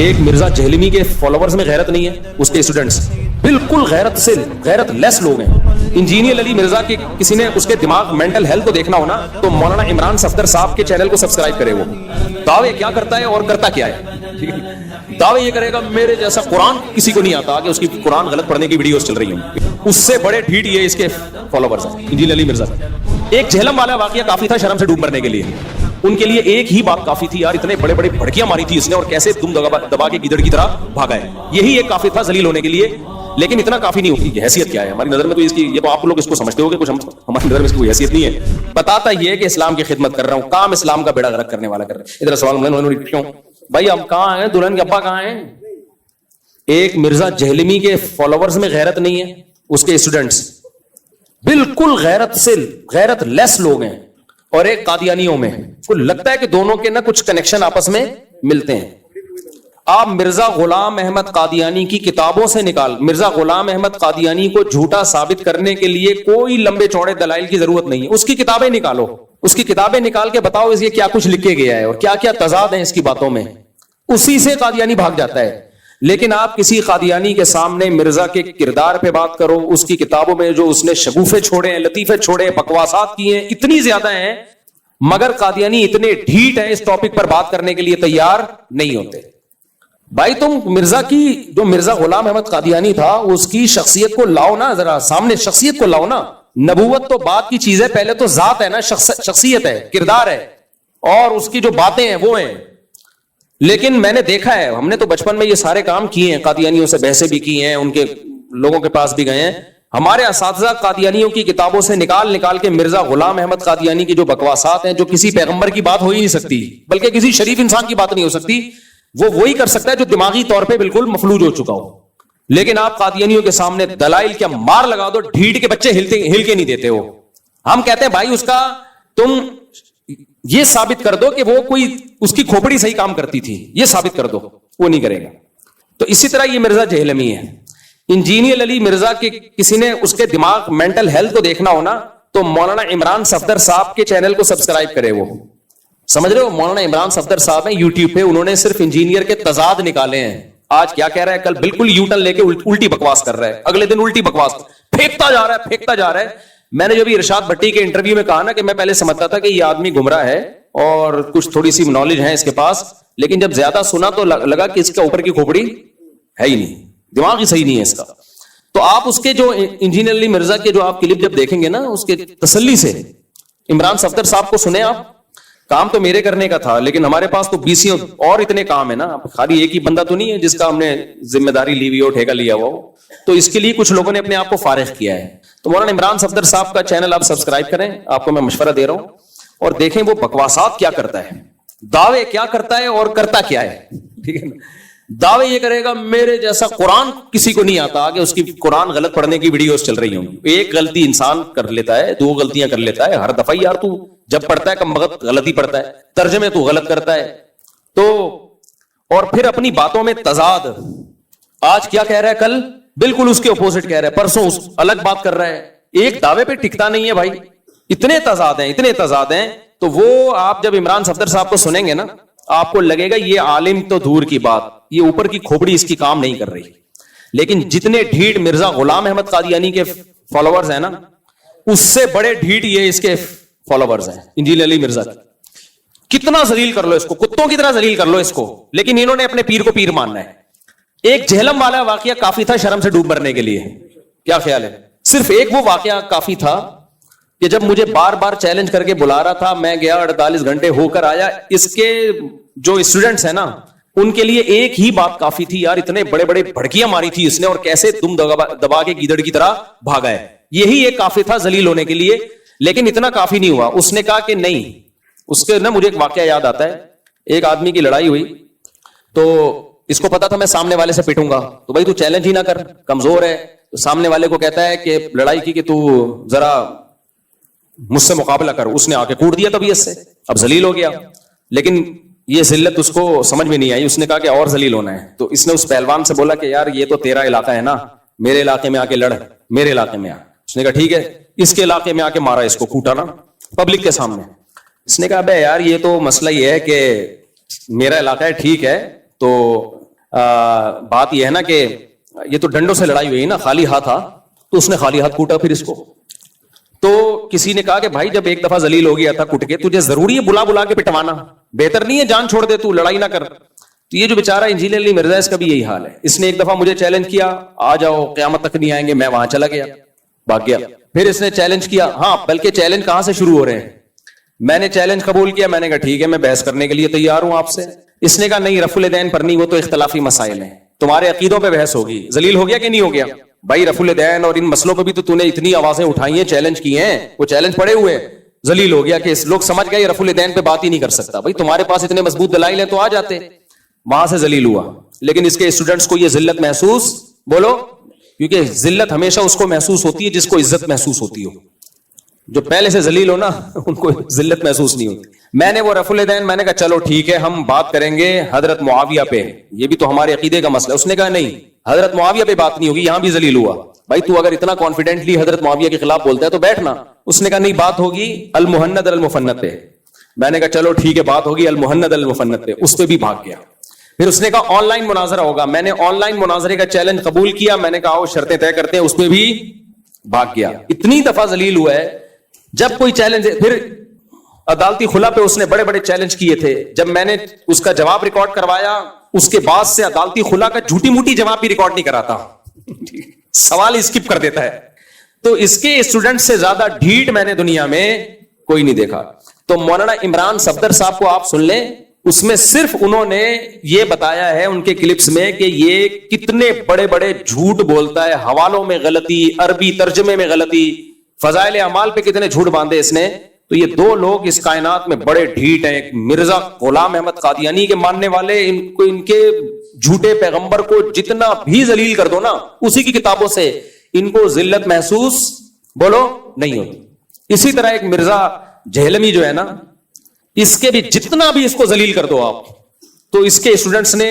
ایک مرزا جہلمی کے فالوورز میں غیرت نہیں ہے، اس کے اسٹوڈنٹس بالکل غیرت لیس لوگ ہیں۔ انجینئر علی مرزا کے کسی نے اس کے دماغ مینٹل ہیلتھ کو دیکھنا ہونا تو مولانا عمران صفدر صاحب کے چینل کو سبسکرائب کرے۔ وہ دعوے کیا کرتا ہے اور کرتا کیا ہے؟ دعوے یہ کرے گا میرے جیسا قرآن کسی کو نہیں آتا کہ اس کی قرآن غلط پڑھنے کی ویڈیوز چل رہی ہیں، اس سے بڑے ڈھیٹ یہ اس کے فالوورز ہیں انجینئر علی مرزا۔ ایک جہلم والا واقعہ کافی تھا شرم سے ڈوب مرنے کے لیے، ان کے لیے ایک ہی بات کافی تھی، یار اتنے بڑے بڑے بھڑکیاں ماری تھی اس نے اور کیسے دم دبا کے گیدڑ کی طرح بھاگا ہے، یہی ایک کافی تھا ذلیل ہونے کے لیے۔ لیکن اتنا کافی نہیں ہوگی، حیثیت کیا ہے ہماری نظر میں تو اس کی، یہ تو آپ لوگ اس کو سمجھتے ہو کہ کچھ ہماری نظر میں اس کی کوئی حیثیت نہیں ہے۔ بتاتا یہ کہ اسلام کی خدمت کر رہا ہوں، کام اسلام کا بیڑا غرق کرنے والا کر رہا ہے۔ ادھر سوال کیوں بھائی ہم کہاں ہیں، دلہن کے ابا کہاں ہیں؟ ایک مرزا جہلمی کے فالوورز میں غیرت نہیں ہے، اس کے اسٹوڈنٹس بالکل غیرت لیس لوگ ہیں، اور ایک قادیانیوں میں کو لگتا ہے کہ دونوں کے نا کچھ کنیکشن آپس میں ملتے ہیں۔ آپ مرزا غلام احمد قادیانی کی کتابوں سے مرزا غلام احمد قادیانی کو جھوٹا ثابت کرنے کے لیے کوئی لمبے چوڑے دلائل کی ضرورت نہیں ہے، اس کی کتابیں نکالو، اس کی کتابیں نکال کے بتاؤ اس یہ کیا کچھ لکھ کے گیا ہے اور کیا کیا تضاد ہیں اس کی باتوں میں، اسی سے قادیانی بھاگ جاتا ہے۔ لیکن آپ کسی قادیانی کے سامنے مرزا کے کردار پہ بات کرو، اس کی کتابوں میں جو اس نے شگوفے چھوڑے ہیں، لطیفے چھوڑے ہیں، بکواسات کی ہیں، اتنی زیادہ ہیں، مگر قادیانی اتنے ڈھیٹ ہیں اس ٹاپک پر بات کرنے کے لیے تیار نہیں ہوتے۔ بھائی تم جو مرزا غلام احمد قادیانی تھا اس کی شخصیت کو لاؤ نا، ذرا سامنے شخصیت کو لاؤ نا۔ نبوت تو بات کی چیز ہے، پہلے تو ذات ہے نا، شخصیت ہے، کردار ہے، اور اس کی جو باتیں ہیں وہ ہیں۔ لیکن میں نے دیکھا ہے، ہم نے تو بچپن میں یہ سارے کام کیے ہیں، قادیانیوں سے بحثیں بھی کی ہیں، ان کے لوگوں کے پاس بھی گئے ہیں۔ ہمارے اساتذہ قادیانیوں کی کتابوں سے نکال کے مرزا غلام احمد قادیانی کی جو بکواسات ہیں، جو کسی پیغمبر کی بات ہو ہی نہیں سکتی، بلکہ کسی شریف انسان کی بات نہیں ہو سکتی، وہ وہی کر سکتا ہے جو دماغی طور پہ بالکل مفلوج ہو چکا ہو۔ لیکن آپ قادیانیوں کے سامنے دلائل کیا مار لگا دو، ڈھیٹ کے بچے ہل کے نہیں دیتے ہو۔ ہم کہتے ہیں بھائی تم یہ ثابت کر دو کہ وہ اس کی کھوپڑی صحیح کام کرتی تھی، یہ ثابت کر دو، وہ نہیں کرے گا۔ تو اسی طرح یہ مرزا جہلمی ہے۔ انجینئر علی مرزا کے کسی نے اس کے دماغ مینٹل ہیلتھ کو دیکھنا ہونا تو مولانا عمران صفدر صاحب کے چینل کو سبسکرائب کرے۔ وہ سمجھ رہے ہو، مولانا عمران صفدر صاحب ہیں یوٹیوب پہ، انہوں نے صرف انجینئر کے تضاد نکالے ہیں۔ آج کیا کہہ رہا ہے، کل بالکل یو ٹرن لے کے الٹی بکواس کر رہا ہے، اگلے دن الٹی بکواس پھینکتا جا رہا ہے۔ میں نے جو بھی ارشاد بھٹی کے انٹرویو میں کہا نا کہ میں پہلے سمجھتا تھا کہ یہ آدمی گمراہ ہے اور کچھ تھوڑی سی نالج ہے اس کے پاس، لیکن جب زیادہ سنا تو لگا کہ اس کے اوپر کی کھوپڑی ہے ہی نہیں، دماغ ہی صحیح نہیں ہے اس کا۔ تو آپ اس کے جو انجینئر علی مرزا کے جو آپ کلپ جب دیکھیں گے نا، اس کے تسلی سے عمران صفدر صاحب کو سنیں آپ۔ کام تو میرے کرنے کا تھا، لیکن ہمارے پاس تو 20 اور اتنے کام ہے نا، خالی ایک ہی بندہ تو نہیں ہے جس کا ہم نے ذمہ داری لی ہوئی ہو، ٹھیکہ لیا ہوا ہو۔ تو اس کے لیے کچھ لوگوں نے اپنے آپ کو فارغ کیا ہے۔ تو مولانا عمران صفدر صاحب کا چینل آپ سبسکرائب کریں، آپ کو میں مشورہ دے رہا ہوں، اور دیکھیں وہ بکواسات کیا کرتا ہے، دعوے کیا کرتا ہے اور کرتا کیا ہے، ٹھیک ہے نا۔ دعوے یہ کرے گا میرے جیسا قرآن کسی کو نہیں آتا کہ اس کی قرآن غلط پڑھنے کی ویڈیوز چل رہی ہوں۔ ایک غلطی انسان کر لیتا ہے، 2 غلطیاں کر لیتا ہے ہر دفعہ، یار تو جب پڑھتا ہے کم وقت غلطی پڑھتا ہے، ترجمے تو غلط کرتا ہے، تو اور پھر اپنی باتوں میں تضاد، آج کیا کہہ رہا ہے کل بالکل اس کے اپوزٹ کہہ رہا ہے، پرسوں الگ بات کر رہا ہے، ایک دعوے پہ ٹکتا نہیں ہے بھائی، اتنے تضاد ہیں۔ تو وہ آپ جب عمران صفدر صاحب کو سنیں گے نا، آپ کو لگے گا یہ عالم تو دور کی بات، یہ اوپر کی کھوپڑی اس کی کام نہیں کر رہی۔ لیکن جتنے ڈھیٹ مرزا غلام احمد قادیانی کے فالوورز ہیں نا، اس سے بڑے ڈھیٹ یہ اس کے فالوورز ہیں انجینئر علی مرزا کے۔ کتنا ذلیل کر لو اس کو، کتوں کی طرح ذلیل کر لو اس کو، لیکن انہوں نے اپنے پیر کو پیر ماننا ہے۔ ایک جہلم والا واقعہ کافی تھا شرم سے ڈوب مرنے کے لیے، کیا خیال ہے؟ صرف ایک وہ واقعہ کافی تھا کہ جب مجھے بار بار چیلنج کر کے بلا رہا تھا، میں گیا، 48 گھنٹے ہو کر آیا۔ اس کے جو اسٹوڈنٹس ہیں نا، ان کے لیے ایک ہی بات کافی تھی، یار اتنے بڑے بڑے بھڑکیاں ماری تھی اس نے اور کیسے دم دبا کے گیدڑ کی طرح بھاگا ہے، یہی ایک کافی تھا ذلیل ہونے کے لیے۔ لیکن اتنا کافی نہیں ہوا، اس نے کہا کہ نہیں، اس کے نا مجھے ایک واقعہ یاد آتا ہے، ایک آدمی کی لڑائی ہوئی تو اس کو پتا تھا میں سامنے والے سے پٹوں گا، تو بھائی تو چیلنج ہی نہ کر، کمزور ہے۔ تو سامنے والے کو کہتا ہے کہ لڑائی کی کہ تو ذرا مجھ سے مقابلہ کر، اس نے آ کے کوڑ دیا طبیعت سے، اب ذلیل ہو گیا۔ لیکن یہ ذلت اس کو سمجھ میں نہیں آئی، اس نے کہا کہ اور ذلیل ہونا ہے۔ تو اس نے اس پہلوان سے بولا کہ یار یہ تو تیرا علاقہ ہے نا، میرے علاقے میں آ کے لڑ، میرے علاقے میں آ۔ اس نے کہا ٹھیک ہے، اس کے علاقے میں آ کے مارا، اس کو کوٹا نا پبلک کے سامنے۔ اس نے کہا بے یار یہ تو مسئلہ یہ ہے کہ میرا علاقہ ہے، ٹھیک ہے، تو بات یہ ہے نا کہ یہ تو ڈنڈوں سے لڑائی ہوئی نا, خالی ہاتھ تھا تو اس نے خالی ہاتھ کوٹا پھر اس کو. تو کسی نے کہا کہ بھائی جب ایک دفعہ ذلیل ہو گیا تھا کٹ کے, تجھے ضروری ہے بلا بلا کے پٹوانا؟ بہتر نہیں ہے جان چھوڑ دے, تو لڑائی نہ کر. تو یہ جو بیچارہ انجینئر علی مرزا, اس کا بھی یہی حال ہے. اس نے ایک دفعہ مجھے چیلنج کیا, آ جاؤ قیامت تک نہیں آئیں گے. میں وہاں چلا گیا, بھاگ گیا. پھر اس نے چیلنج کیا, ہاں بلکہ چیلنج کہاں سے شروع ہو رہے ہیں, میں نے چیلنج قبول کیا, میں نے کہا ٹھیک ہے میں بحث کرنے کے لیے تیار ہوں آپ سے. اس نے کہا نہیں, رفع الدین پر نہیں, وہ تو اختلافی مسائل ہیں, تمہارے عقیدوں پہ بحث ہوگی. ذلیل ہو گیا کہ نہیں ہو گیا بھائی؟ رفع الدین اور ان مسئلوں پہ بھی تو نے اتنی آوازیں اٹھائی ہیں, چیلنج کیے ہیں, وہ چیلنج پڑے ہوئے. ذلیل ہو گیا کہ لوگ سمجھ گئے رفع الدین پہ بات ہی نہیں کر سکتا. بھائی تمہارے پاس اتنے مضبوط دلائل ہیں تو آ جاتے. وہاں سے ذلیل ہوا. لیکن اس کے اسٹوڈنٹس کو یہ ذلت محسوس, بولو, کیونکہ ذلت ہمیشہ اس کو محسوس ہوتی ہے جس کو عزت محسوس ہوتی ہو. جو پہلے سے ذلیل ہو نا ان کو ذلت محسوس نہیں ہوتی. میں نے وہ رفع الدین, میں نے کہا چلو ٹھیک ہے ہم بات کریں گے حضرت معاویہ پہ, یہ بھی تو ہمارے عقیدے کا مسئلہ. اس نے کہا نہیں, حضرت معاویہ پہ بات نہیں ہوگی, یہاں بھی ذلیل ہوا. بھائی تو اگر اتنا کانفیڈنٹلی حضرت معاویہ کے خلاف بولتا ہے تو بیٹھنا. اس نے کہا نہیں, بات ہوگی المہند المفند پہ. میں نے کہا چلو ٹھیک ہے بات ہوگی المہند المفند پہ. اس پہ بھی بھاگ گیا. پھر اس نے کہا آن لائن مناظرہ ہوگا. میں نے آن لائن مناظرے کا چیلنج قبول کیا. میں نے کہا آؤ شرطیں طے کرتے ہیں. اس پہ بھی بھاگ گیا. اتنی دفعہ ذلیل ہوا ہے. جب کوئی چیلنج, پھر عدالتی خلا پہ اس نے بڑے بڑے چیلنج کیے تھے. جب میں نے اس کا جواب ریکارڈ کروایا, اس کے بعد سے عدالتی خلا کا جھوٹی موٹی جواب بھی ریکارڈ نہیں کراتا, سوال اسکپ کر دیتا ہے. تو اس کے اسٹوڈنٹ سے زیادہ ڈھیٹ میں نے دنیا میں کوئی نہیں دیکھا. تو مولانا عمران صفدر صاحب کو آپ سن لیں, اس میں صرف انہوں نے یہ بتایا ہے ان کے کلپس میں کہ یہ کتنے بڑے بڑے جھوٹ بولتا ہے, حوالوں میں غلطی, عربی ترجمے میں غلطی, فضائل اعمال پہ کتنے جھوٹ باندھے اس نے. تو یہ دو لوگ اس کائنات میں بڑے ڈھیٹ ہیں. ایک مرزا غلام احمد قادیانی کے ماننے والے, ان کے جھوٹے پیغمبر کو جتنا بھی ذلیل کر دو نا اسی کی کتابوں سے, ان کو ذلت محسوس, بولو, نہیں ہوتی. اسی طرح ایک مرزا جہلمی جو ہے نا, اس کے بھی جتنا بھی اس کو ذلیل کر دو آپ, تو اس کے اسٹوڈنٹس نے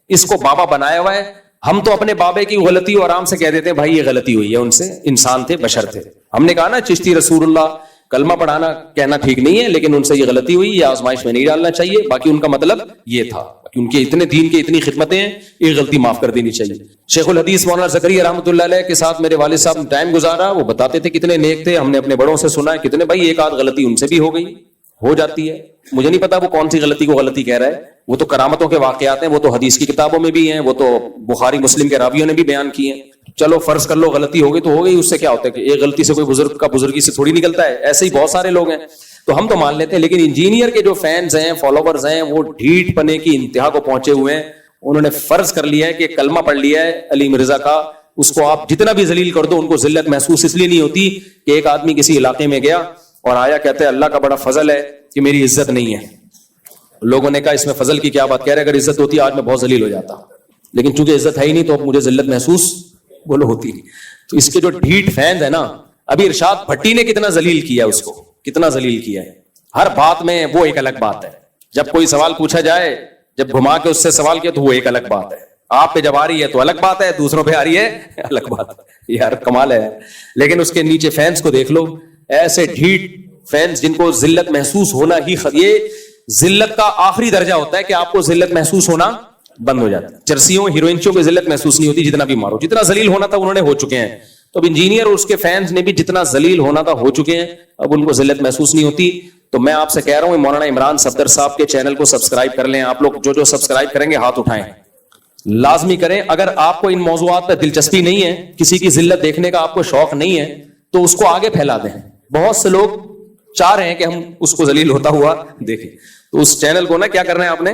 اس کو بابا بنایا ہوا ہے. ہم تو اپنے بابے کی غلطی اور آرام سے کہہ دیتے ہیں بھائی یہ غلطی ہوئی ہے ان سے, انسان تھے, بشر تھے. ہم نے کہا نا چشتی رسول اللہ کلمہ پڑھانا کہنا ٹھیک نہیں ہے, لیکن ان سے یہ غلطی ہوئی, یہ آزمائش میں نہیں ڈالنا چاہیے. باقی ان کا مطلب یہ تھا کہ ان کے اتنے دین کے اتنی خدمتیں ہیں, یہ غلطی معاف کر دینی چاہیے. شیخ الحدیث مولانا زکریا رحمۃ اللہ علیہ کے ساتھ میرے والد صاحب نے ٹائم گزارا, وہ بتاتے تھے کتنے نیک تھے. ہم نے اپنے بڑوں سے سنا ہے کتنے, بھائی ایک آدھ غلطی ان سے بھی ہو گئی, ہو جاتی ہے. مجھے نہیں پتا وہ کون سی غلطی کو غلطی کہہ رہا ہے, وہ تو کرامتوں کے واقعات ہیں, وہ تو حدیث کی کتابوں میں بھی ہیں, وہ تو بخاری مسلم کے راویوں نے بھی بیان کیے ہیں. چلو فرض کر لو غلطی ہو گئی تو ہو گئی, اس سے کیا ہوتا ہے کہ ایک غلطی سے کوئی بزرگ کا بزرگی سے تھوڑی نکلتا ہے. ایسے ہی بہت سارے لوگ ہیں تو ہم تو مان لیتے ہیں. لیکن انجینئر کے جو فینز ہیں, فالوورز ہیں, وہ ڈھیٹ پنے کی انتہا کو پہنچے ہوئے ہیں. انہوں نے فرض کر لیا ہے کہ کلمہ پڑھ لیا ہے علی مرزا کا, اس کو آپ جتنا بھی ذلیل کر دو ان کو ذلت محسوس اس لیے نہیں ہوتی کہ ایک آدمی کسی علاقے میں گیا اور آیا کہتا ہے اللہ کا بڑا فضل ہے کہ میری عزت نہیں ہے. لوگوں نے کہا اس میں فضل کی کیا بات, کہہ رہے اگر عزت ہوتی آج میں بہت ذلیل ہو جاتا, لیکن چونکہ عزت ہے ہی نہیں تو اب مجھے ذلت محسوس بولو ہوتی نہیں. تو اس کے جو ڈھیٹ فینز ہیں نا, ابھی ارشاد بھٹی نے کتنا ذلیل کیا اس کو, کتنا ذلیل کیا ہے. ہر بات میں وہ ایک الگ بات ہے. جب کوئی سوال پوچھا جائے, جب گھما کے اس سے سوال کیا تو وہ ایک الگ بات ہے. آپ پہ جب آ رہی ہے تو الگ بات ہے, دوسروں پہ آ رہی ہے الگ بات ہے. یار کمال ہے. لیکن اس کے نیچے فینز کو دیکھ لو, ایسے ڈھیٹ فینز جن کو ذلت محسوس ہونا ہی, یہ ذلت کا آخری درجہ ہوتا ہے کہ آپ کو ذلت محسوس ہونا بند ہو جاتا ہے. چرسیوں ہیروئنچوں کو ذلت محسوس نہیں ہوتی, جتنا بھی مارو, جتنا ذلیل ہونا تھا انہوں نے ہو چکے ہیں. تو اب انجینئر اور اس کے فینز نے بھی جتنا ذلیل ہونا تھا ہو چکے ہیں, اب ان کو ذلت محسوس نہیں ہوتی. تو میں آپ سے کہہ رہا ہوں مولانا عمران صفدر صاحب کے چینل کو سبسکرائب کر لیں. آپ لوگ جو سبسکرائب کریں گے ہاتھ اٹھائیں, لازمی کریں. اگر آپ کو ان موضوعات پہ دلچسپی نہیں ہے, کسی کی ذلت دیکھنے کا آپ کو شوق نہیں ہے, تو اس کو آگے پھیلا دیں. بہت سے لوگ چاہ رہے ہیں کہ ہم اس کو ذلیل ہوتا ہوا دیکھیں. تو اس چینل کو نا کیا کرنا ہے آپ نے,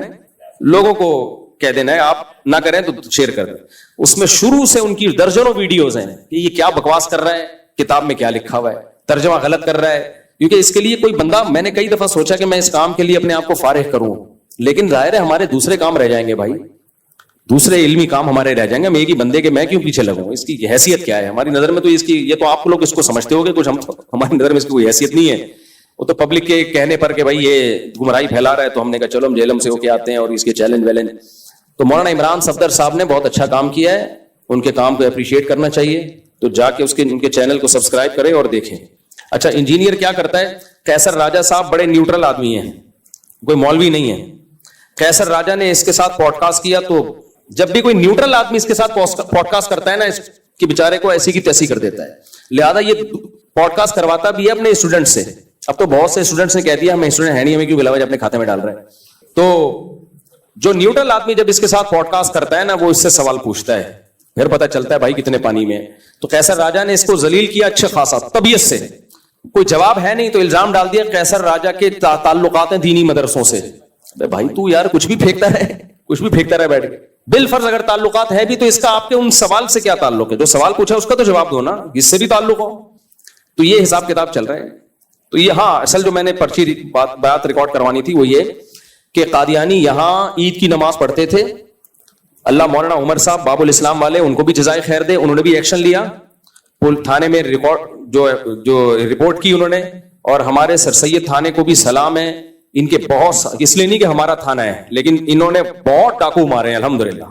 لوگوں کو کہہ دینا ہے, آپ نہ کریں تو شیئر کر دیں. اس میں شروع سے ان کی درجنوں ویڈیوز ہیں کہ یہ کیا بکواس کر رہا ہے, کتاب میں کیا لکھا ہوا ہے, ترجمہ غلط کر رہا ہے. کیونکہ اس کے لیے کوئی بندہ, میں نے کئی دفعہ سوچا کہ میں اس کام کے لیے اپنے آپ کو فارغ کروں, لیکن ظاہر ہے ہمارے دوسرے کام رہ جائیں گے بھائی, دوسرے علمی کام ہمارے رہ جائیں گے. میں ایک ہی بندے کے میں کیوں پیچھے لگوں, اس کی حیثیت کیا ہے ہماری نظر میں. تو اس کی, یہ تو آپ لوگ اس کو سمجھتے ہو گے کچھ, ہم ہماری نظر میں اس کی کوئی حیثیت نہیں ہے. وہ تو پبلک کے کہنے پر کہ بھائی یہ گمراہی پھیلا رہا ہے, تو ہم نے کہا چلو ہم جیلم سے ہو کے آتے ہیں اور اس کے چیلنج ویلنج. تو مولانا عمران صفدر صاحب نے بہت اچھا کام کیا ہے, ان کے کام کو اپریشیٹ کرنا چاہیے. تو جا کے ان کے چینل کو سبسکرائب کریں اور دیکھیں. اچھا, انجینئر کیا کرتا ہے؟ قیصر راجہ صاحب بڑے نیوٹرل آدمی ہیں, کوئی مولوی نہیں ہے. قیصر راجہ نے اس کے ساتھ پوڈ کاسٹ کیا تو جب بھی کوئی نیوٹرل آدمی اس کے ساتھ پوڈ کاسٹ کرتا ہے نا، اس کے بیچارے کو ایسی کی تیسی کر دیتا ہے. لہذا یہ پوڈ کاسٹ کرواتا بھی ہے اپنے اسٹوڈنٹ سے. اب تو بہت سے اسٹوڈنٹس نے کہہ دیا ہمیں اسٹوڈنٹ ہے نہیں، ہمیں کیوں بلاوا اپنے کھاتے میں ڈال رہے ہیں. تو جو نیوٹرل آدمی جب اس کے ساتھ پوڈ کاسٹ کرتا ہے نا، وہ اس سے سوال پوچھتا ہے، پھر پتہ چلتا ہے بھائی کتنے پانی میں. تو قیصر راجا نے اس کو ذلیل کیا اچھے خاصا طبیعت سے. کوئی جواب ہے نہیں تو الزام ڈال دیا قیصر راجا کے تعلقات ہیں دینی مدرسوں سے. بھائی تو یار کچھ بھی پھینکتا رہے بیٹھ کے. بالفرض اگر تعلقات ہے بھی تو اس کا آپ کے ان سوال سے کیا تعلق ہے؟ جو سوال پوچھا اس کا تو جواب دو نا، اس سے بھی تعلق ہو. تو یہ حساب کتاب چل رہا ہے. تو یہ ہاں اصل جو میں نے پرچی بات ریکارڈ کروانی تھی وہ یہ کہ قادیانی یہاں عید کی نماز پڑھتے تھے. اللہ مولانا عمر صاحب باب الاسلام والے، ان کو بھی جزائے خیر دے، انہوں نے بھی ایکشن لیا. تھانے میں جو رپورٹ کی انہوں نے، اور ہمارے سر سید تھانے کو بھی سلام ہے. ان کے بہت، اس لیے نہیں کہ ہمارا تھانہ ہے، لیکن انہوں نے بہت ڈاکو مارے ہیں الحمدللہ.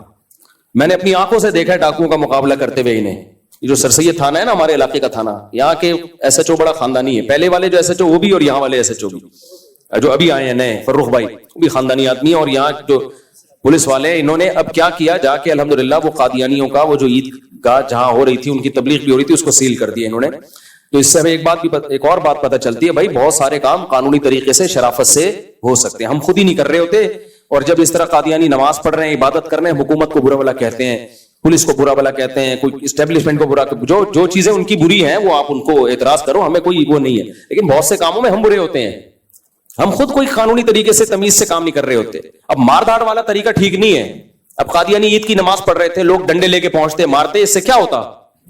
میں نے اپنی آنکھوں سے دیکھا ہے ڈاکوؤں کا مقابلہ کرتے ہوئے انہیں. یہ جو سر سید تھانہ ہے نا ہمارے علاقے کا تھانہ، یہاں کے ایس ایچ او بڑا خاندانی ہے. پہلے والے جو ایس ایچ او وہ بھی، اور یہاں والے ایس ایچ او بھی جو ابھی آئے ہیں نئے فرخ بھائی، وہ بھی خاندانی آدمی ہے. اور یہاں جو پولیس والے، انہوں نے اب کیا کیا، جا کے الحمدللہ وہ قادیانیوں کا وہ جو عید گاہ جہاں ہو رہی تھی ان کی تبلیغ بھی ہو رہی تھی، اس کو سیل کر دیا انہوں نے. تو اس سے ہمیں ایک اور بات پتہ چلتی ہے، بھائی بہت سارے کام قانونی طریقے سے شرافت سے ہو سکتے ہیں، ہم خود ہی نہیں کر رہے ہوتے. اور جب اس طرح قادیانی نماز پڑھ رہے ہیں، عبادت کر رہے ہیں، حکومت کو برا بلا کہتے ہیں، پولیس کو برا بلا کہتے ہیں، کوئی اسٹیبلشمنٹ کو برا، جو چیزیں ان کی بری ہیں وہ آپ ان کو اعتراض کرو، ہمیں کوئی وہ نہیں ہے. لیکن بہت سے کاموں میں ہم برے ہوتے ہیں، ہم خود کوئی قانونی طریقے سے تمیز سے کام نہیں کر رہے ہوتے. اب مار دھاڑ والا طریقہ ٹھیک نہیں ہے. اب قادیانی عید کی نماز پڑھ رہے تھے، لوگ ڈنڈے لے کے پہنچتے مارتے، اس سے کیا ہوتا؟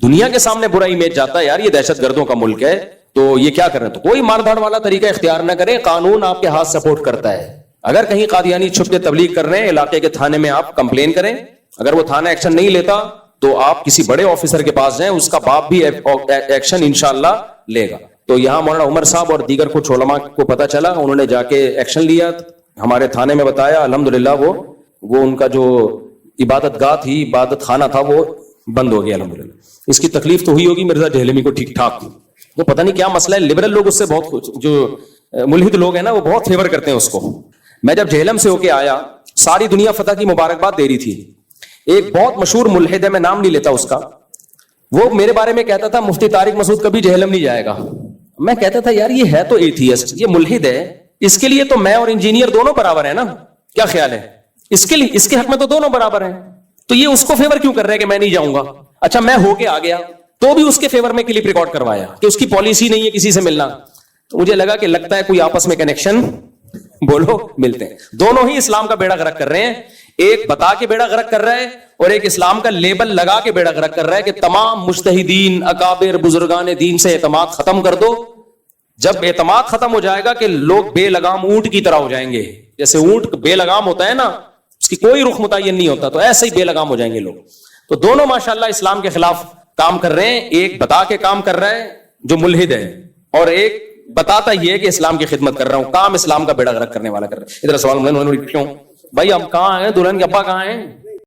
دنیا کے سامنے برا امیج جاتا ہے، یار یہ دہشت گردوں کا ملک ہے، تو یہ کیا کر رہے ہیں. تو کوئی مار دھاڑ والا طریقہ اختیار نہ کریں، قانون آپ کے ہاتھ سپورٹ کرتا ہے. اگر کہیں قادیانی چھپ کے تبلیغ کر رہے ہیں، علاقے کے تھانے میں آپ کمپلین کریں. اگر وہ تھانہ ایکشن نہیں لیتا تو آپ کسی بڑے آفیسر کے پاس جائیں، اس کا باپ بھی ایکشن انشاءاللہ لے گا. تو یہاں مولانا عمر صاحب اور دیگر کچھ علماء کو پتا چلا، انہوں نے جا کے ایکشن لیا، ہمارے تھانے میں بتایا. الحمدللہ وہ ان کا جو عبادت گاہ تھی، عبادت خانہ تھا، وہ بند ہو گیا الحمدللہ. اس کی تکلیف تو ہوئی ہوگی مرزا جہلمی کو ٹھیک ٹھاک، وہ پتہ نہیں کیا مسئلہ ہے. لبرل لوگ اس سے بہت، جو ملحد لوگ ہیں نا وہ بہت فیور کرتے ہیں اس کو. میں جب جہلم سے ہو کے آیا، ساری دنیا فتح کی مبارکباد دے رہی تھی. ایک بہت مشہور ملحد ہے، میں نام نہیں لیتا اس کا، وہ میرے بارے میں کہتا تھا مفتی طارق مسعود کبھی جہلم نہیں جائے گا. میں کہتا تھا یار یہ ہے تو ایتھیسٹ، یہ ملحد ہے، اس کے لیے تو میں اور انجینئر دونوں برابر ہیں نا، کیا خیال ہے؟ اس کے لیے، اس کے حق میں تو دونوں برابر ہیں. تو یہ اس کو فیور کیوں کر رہے ہیں کہ میں نہیں جاؤں گا؟ اچھا میں ہو کے آ گیا تو بھی اس کے فیور میں کلپ ریکارڈ کروایا کہ اس کی پالیسی نہیں ہے کسی سے ملنا. تو مجھے لگا کہ لگتا ہے کوئی آپس میں کنیکشن بولو ملتے ہیں. دونوں ہی اسلام کا بیڑا غرق کر رہے ہیں. ایک بتا کے بیڑا غرق کر رہا ہے اور ایک اسلام کا لیبل لگا کے بیڑا غرق کر رہا ہے کہ تمام مجتہدین، اکابر، بزرگان دین سے اعتماد ختم کر دو. جب اعتماد ختم ہو جائے گا کہ لوگ بے لگام اونٹ کی طرح ہو جائیں گے، جیسے اونٹ بے لگام ہوتا ہے نا، اس کی کوئی رخ متعین نہیں ہوتا، تو ایسے ہی بے لگام ہو جائیں گے لوگ. تو دونوں ماشاءاللہ اسلام کے خلاف کام کر رہے ہیں. ایک بتا کے کام کر رہا ہے جو ملحد ہے، اور ایک بتاتا یہ ہے کہ اسلام کی خدمت کر رہا ہوں. کام اسلام کا بیڑا غرق کرنے والا کر رہا ہے. ادھر سوال کیوں بھائی ہم کہاں ہیں، دلہن کے ابا کہاں ہیں؟